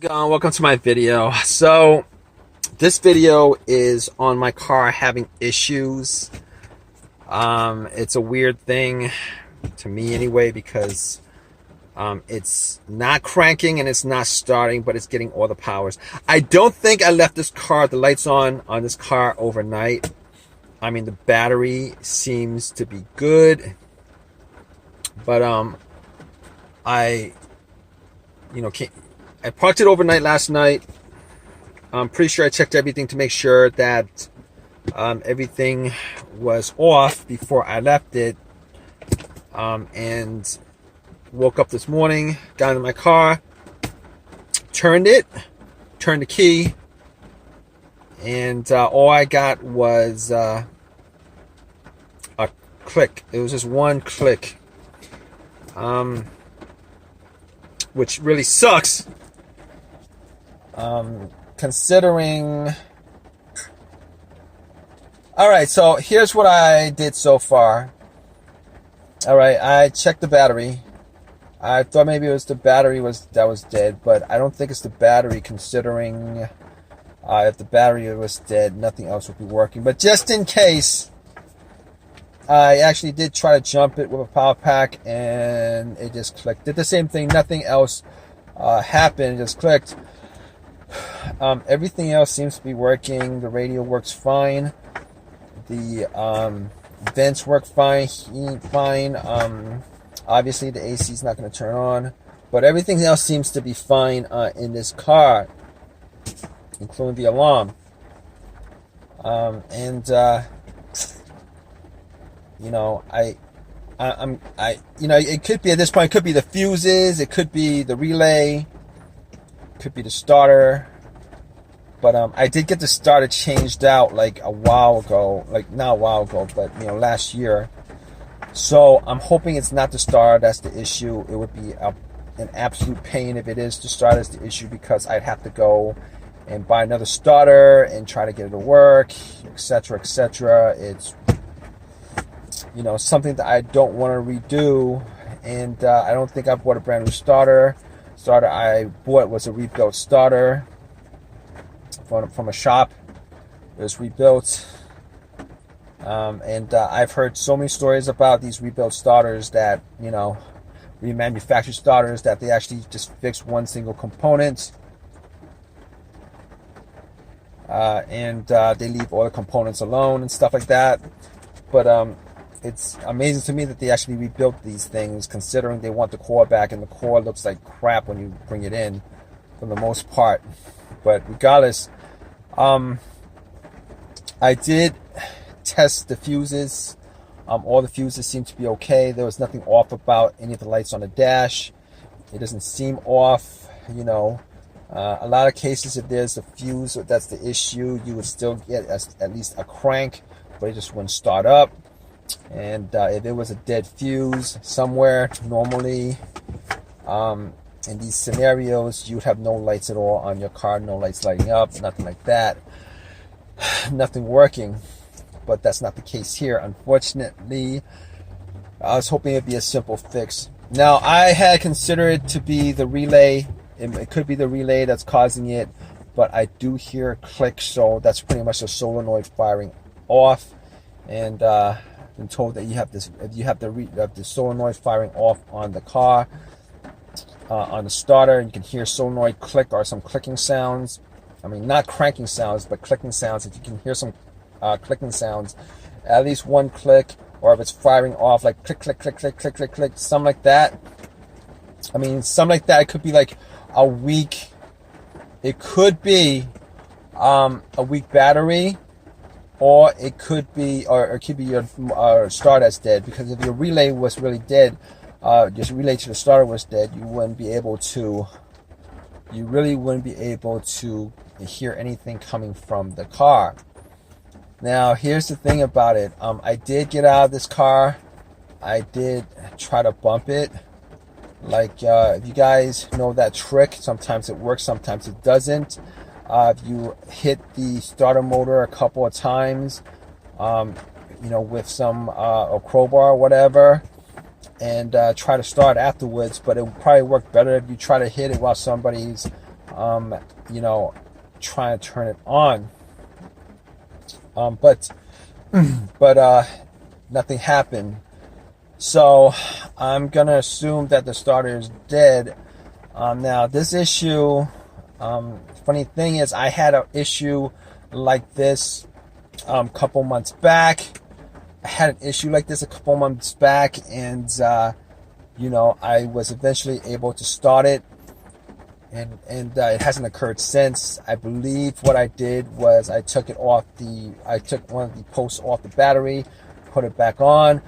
Welcome to my video. So this video is on my car having issues. It's a weird thing to me anyway, because it's not cranking and it's not starting, but it's getting all the powers. I don't think I left the lights on this car overnight. I mean, the battery seems to be good, but I parked it overnight last night. I'm pretty sure I checked everything to make sure that everything was off before I left it. And woke up this morning, got into my car, turned the key, and all I got was a click. It was just one click, which really sucks. Considering... Alright, so here's what I did so far. Alright, I checked the battery. I thought maybe it was the battery that was dead, but I don't think it's the battery, considering if the battery was dead, nothing else would be working. But just in case, I actually did try to jump it with a power pack, and it just clicked. Did the same thing, nothing else happened, it just clicked. Everything else seems to be working. The radio works fine. The vents work fine. Heat fine. Obviously, the AC is not going to turn on, but everything else seems to be fine in this car, including the alarm. It could be, at this point, it could be the fuses, it could be the relay, it could be the starter. But I did get the starter changed out like a while ago, like not a while ago, but last year. So I'm hoping it's not the starter that's the issue. It would be an absolute pain if it is the starter that's the issue, because I'd have to go and buy another starter and try to get it to work, etc., etc. It's something that I don't want to redo, and I don't think I bought a brand new starter. Starter I bought was a rebuilt starter from a shop. It was rebuilt, and I've heard so many stories about these rebuilt starters that remanufactured starters, that they actually just fix one single component, and they leave all the components alone and stuff like that. But it's amazing to me that they actually rebuilt these things, considering they want the core back, and the core looks like crap when you bring it in, for the most part. But regardless, I did test the fuses. All the fuses seem to be okay. There was nothing off about any of the lights on the dash. It doesn't seem off. A lot of cases, if there's a fuse that's the issue, you would still get at least a crank, but it just wouldn't start up. And if it was a dead fuse somewhere, normally in these scenarios, you would have no lights at all on your car, no lights lighting up, nothing like that, nothing working. But that's not the case here, unfortunately. I was hoping it'd be a simple fix. Now, I had considered it to be the relay. It could be the relay that's causing it, but I do hear a click, so that's pretty much a solenoid firing off. And been told that you have this, if you have the solenoid firing off on the car, on the starter, you can hear solenoid click or some clicking sounds. I mean, not cranking sounds, but clicking sounds. If you can hear some clicking sounds, at least one click, or if it's firing off like click, click, click, click, click, click, click, something like that. I mean, something like that. It could be like a weak. It could be a weak battery. Or it could be, your starter that's dead. Because if your relay was really dead, just relay to the starter was dead, you really wouldn't be able to hear anything coming from the car. Now, here's the thing about it. I did get out of this car. I did try to bump it. Like, if you guys know that trick, sometimes it works, sometimes it doesn't. If you hit the starter motor a couple of times, with some a crowbar or whatever, and try to start afterwards. But it would probably work better if you try to hit it while somebody's you know, trying to turn it on. But nothing happened. So I'm gonna assume that the starter is dead. Now this issue, funny thing is, I had an issue like this couple months back. I had an issue like this a couple months back, and you know, I was eventually able to start it, and it hasn't occurred since. I believe what I did was I took one of the posts off the battery, put it back on,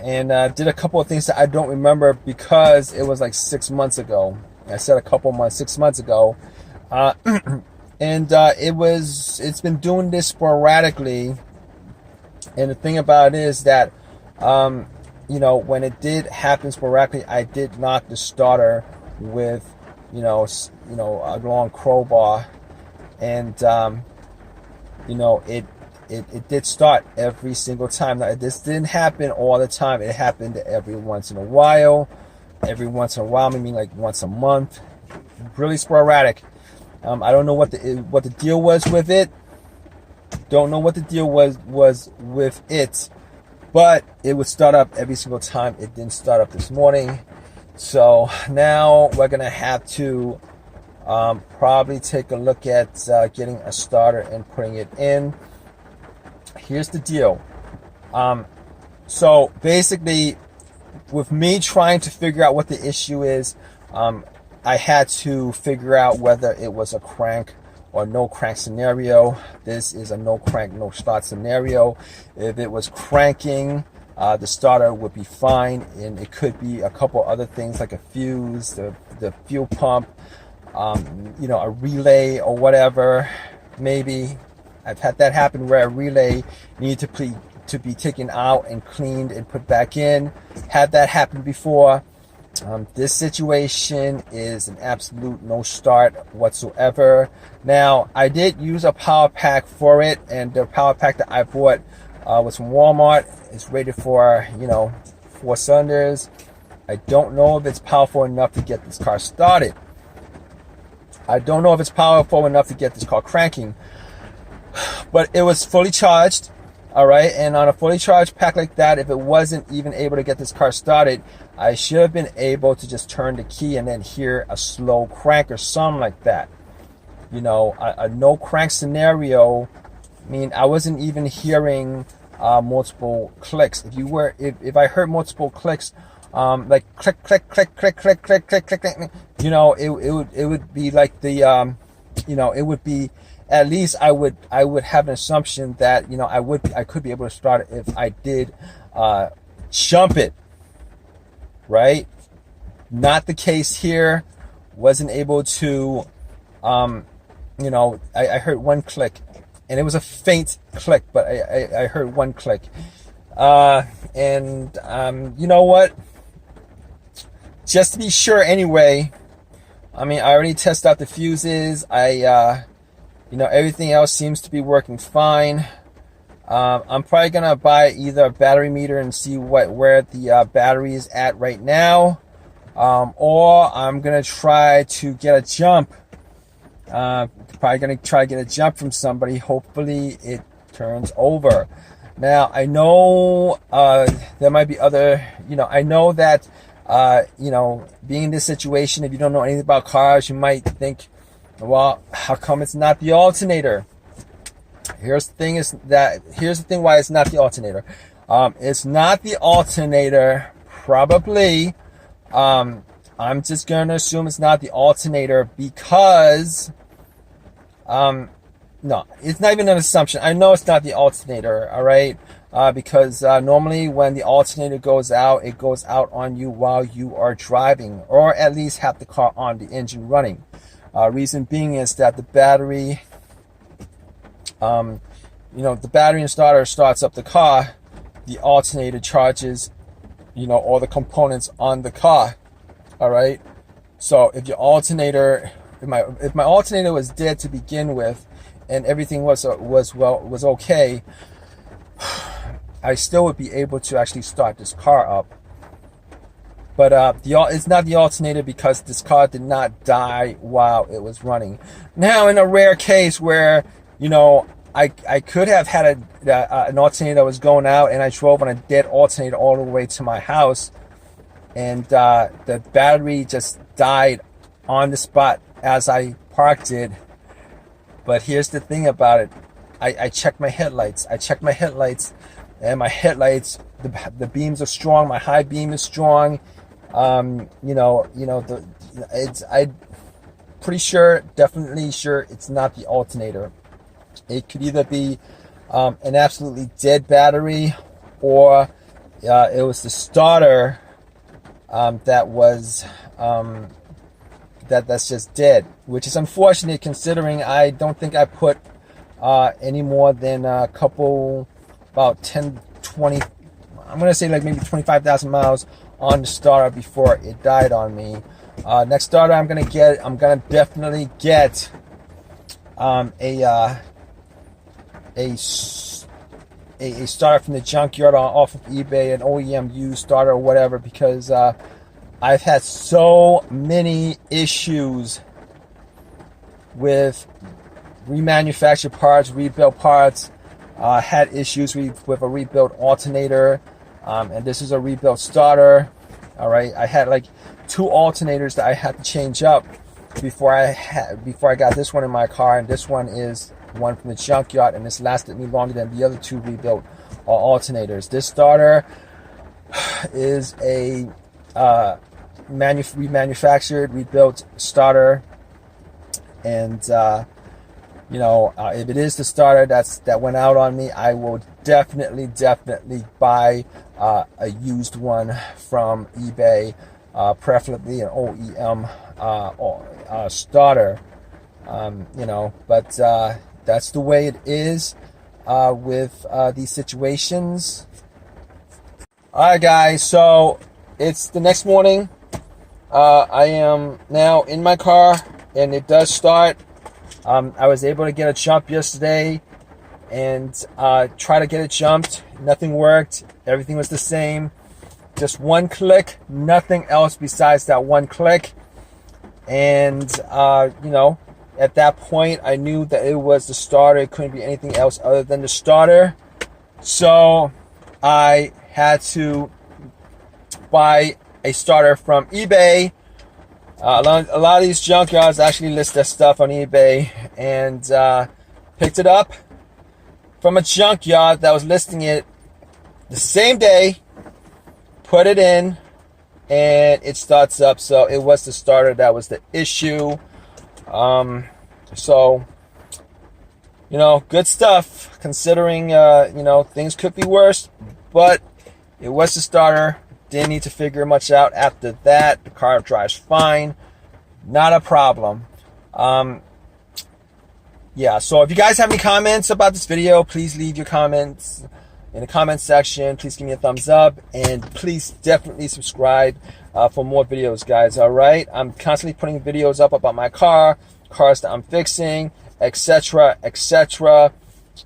and did a couple of things that I don't remember because it was like 6 months ago. I said 6 months ago, and it's been doing this sporadically. And the thing about it is that, you know, when it did happen sporadically, I did knock the starter with, you know, a long crowbar, and you know, it did start every single time. Now, this didn't happen all the time. It happened every once in a while. Meaning like once a month. Really sporadic. I don't know what the deal was with it. Don't know what the deal was with it, but it would start up every single time. It didn't start up this morning. So now we're gonna have to probably take a look at getting a starter and putting it in. Here's the deal. So basically, with me trying to figure out what the issue is, I had to figure out whether it was a crank or no crank scenario. This is a no crank, no start scenario. If it was cranking, the starter would be fine, and it could be a couple other things like a fuse, the fuel pump, you know, a relay or whatever. Maybe I've had that happen where a relay needed to be taken out and cleaned and put back in. Had that happen before. This situation is an absolute no start whatsoever. Now, I did use a power pack for it, and the power pack that I bought was from Walmart. It's rated for, you know, 4 cylinders. I don't know if it's powerful enough to get this car started. I don't know if it's powerful enough to get this car cranking, but it was fully charged. All right, and on a fully charged pack like that, if it wasn't even able to get this car started, I should have been able to just turn the key and then hear a slow crank or something like that. You know, a no crank scenario, I mean, I wasn't even hearing multiple clicks. If I heard multiple clicks, like click, click, click, click, click, click, click, click, click, you know, it would be like the, you know, it would be, at least I would have an assumption that, you know, I could be able to start it if I did jump it, right? Not the case here. Wasn't able to, you know, I heard one click, and it was a faint click, but I heard one click, and you know what? Just to be sure, anyway. I mean, I already tested out the fuses. You know, everything else seems to be working fine. I'm probably gonna buy either a battery meter and see where the battery is at right now, or I'm gonna try to get a jump. Probably gonna try to get a jump from somebody. Hopefully, it turns over. Now, I know there might be other. You know, I know that you know, being in this situation, if you don't know anything about cars, you might think, well, how come it's not the alternator? Here's the thing why it's not the alternator. It's not the alternator, probably. I'm just going to assume it's not the alternator because, no, it's not even an assumption. I know it's not the alternator, all right? Because normally when the alternator goes out, it goes out on you while you are driving, or at least have the car on, the engine running. Reason being is that the battery, you know, the battery and starter starts up the car, the alternator charges, you know, all the components on the car. All right. So if your alternator, if my alternator was dead to begin with, and everything was okay, I still would be able to actually start this car up. But it's not the alternator because this car did not die while it was running. Now, in a rare case where, you know, I could have had an alternator that was going out and I drove on a dead alternator all the way to my house, and the battery just died on the spot as I parked it. But here's the thing about it. I checked my headlights. And my headlights, the beams are strong. My high beam is strong. I'm pretty sure, definitely sure it's not the alternator. It could either be an absolutely dead battery, or it was the starter that was that's just dead, which is unfortunate considering I don't think I put any more than a couple, about 10, 20, I'm going to say like maybe 25,000 miles on the starter before it died on me. Next starter I'm going to definitely get a starter from the junkyard off of eBay, an OEM used starter or whatever, because I've had so many issues with remanufactured parts, rebuilt parts. Had issues with a rebuilt alternator, and this is a rebuilt starter. All right, I had like 2 alternators that I had to change up before I got this one in my car, and this one is one from the junkyard, and this lasted me longer than the other 2 rebuilt alternators. This starter is a remanufactured, rebuilt starter, and if it is the starter that went out on me, I will definitely buy a used one from eBay, preferably an OEM starter. But that's the way it is with these situations. Alright guys, so it's the next morning. I am now in my car and it does start. I was able to get a jump yesterday and try to get it jumped. Nothing worked. Everything was the same. Just one click, nothing else besides that one click. And at that point I knew that it was the starter. It couldn't be anything else other than the starter. So I had to buy a starter from eBay. A lot of these junkyards actually list their stuff on eBay, and picked it up from a junkyard that was listing it the same day, put it in, and it starts up. So it was the starter that was the issue. So good stuff considering things could be worse, but it was the starter. Didn't need to figure much out after that. The car drives fine. Not a problem. So if you guys have any comments about this video, please leave your comments in the comment section. Please give me a thumbs up, and please definitely subscribe for more videos, guys. All right, I'm constantly putting videos up about my cars that I'm fixing, etc.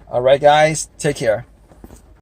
All right, guys, take care.